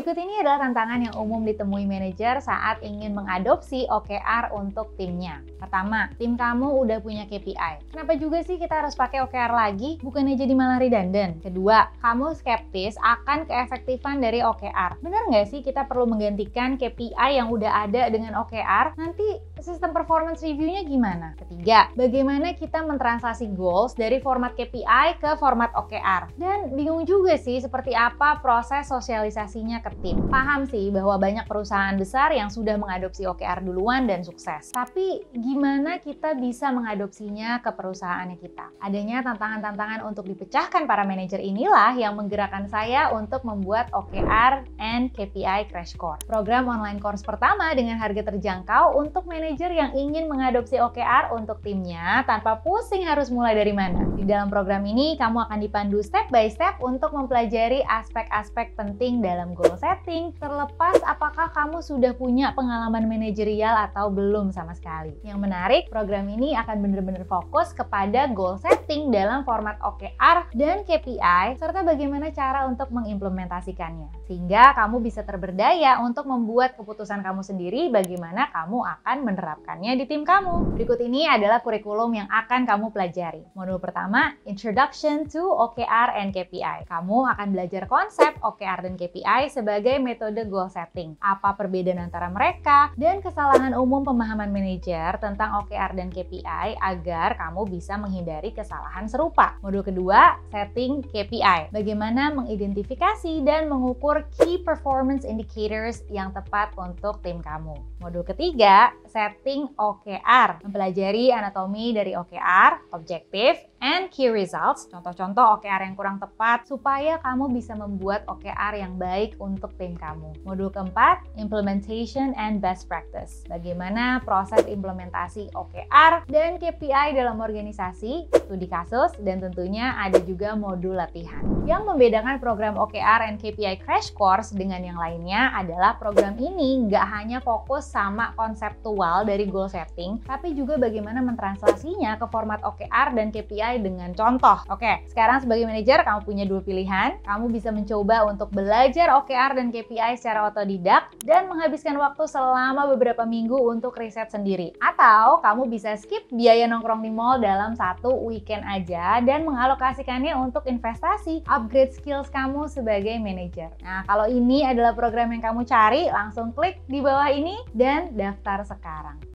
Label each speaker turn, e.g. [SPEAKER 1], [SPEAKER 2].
[SPEAKER 1] Berikut ini adalah tantangan yang umum ditemui manajer saat ingin mengadopsi OKR untuk timnya. Pertama, tim kamu udah punya KPI. Kenapa juga sih kita harus pakai OKR lagi? Bukannya jadi malah redundant. Kedua, kamu skeptis akan keefektifan dari OKR. Benar nggak sih kita perlu menggantikan KPI yang udah ada dengan OKR? Nanti sistem performance review-nya gimana? Ketiga, bagaimana kita mentranslasi goals dari format KPI ke format OKR? Dan bingung juga sih seperti apa proses sosialisasinya ke tim. Paham sih bahwa banyak perusahaan besar yang sudah mengadopsi OKR duluan dan sukses. Tapi gimana kita bisa mengadopsinya ke perusahaannya kita? Adanya tantangan-tantangan untuk dipecahkan para manajer inilah yang menggerakkan saya untuk membuat OKR and KPI Crash Course. Program online course pertama dengan harga terjangkau untuk manajer yang ingin mengadopsi OKR untuk timnya tanpa pusing harus mulai dari mana. Di dalam program ini kamu akan dipandu step by step untuk mempelajari aspek-aspek penting dalam goal setting, terlepas apakah kamu sudah punya pengalaman manajerial atau belum sama sekali. Yang menarik, program ini akan benar-benar fokus kepada goal setting dalam format OKR dan KPI, serta bagaimana cara untuk mengimplementasikannya. Sehingga kamu bisa terberdaya untuk membuat keputusan kamu sendiri bagaimana kamu akan menerapkannya di tim kamu. Berikut ini adalah kurikulum yang akan kamu pelajari. Modul pertama, Introduction to OKR and KPI. Kamu akan belajar konsep OKR dan KPI sebagai metode goal setting. Apa perbedaan antara mereka dan kesalahan umum pemahaman manajer tentang OKR dan KPI agar kamu bisa menghindari kesalahan serupa. Modul kedua, setting KPI. Bagaimana mengidentifikasi dan mengukur key performance indicators yang tepat untuk tim kamu. Modul ketiga, setting OKR. Mempelajari anatomi dari OKR, objektif, and key results, contoh-contoh OKR yang kurang tepat supaya kamu bisa membuat OKR yang baik untuk tim kamu. Modul keempat, implementation and best practice. Bagaimana proses implementasi OKR dan KPI dalam organisasi, studi kasus, dan tentunya ada juga modul latihan. Yang membedakan program OKR and KPI Crash Course dengan yang lainnya adalah program ini nggak hanya fokus sama konseptual dari goal setting, tapi juga bagaimana mentranslasinya ke format OKR dan KPI dengan contoh. Oke, sekarang sebagai manajer kamu punya dua pilihan. Kamu bisa mencoba untuk belajar OKR dan KPI secara otodidak dan menghabiskan waktu selama beberapa minggu untuk riset sendiri. Atau kamu bisa skip biaya nongkrong di mall dalam satu weekend aja dan mengalokasikannya untuk investasi, upgrade skills kamu sebagai manajer. Nah, kalau ini adalah program yang kamu cari, langsung klik di bawah ini dan daftar sekarang.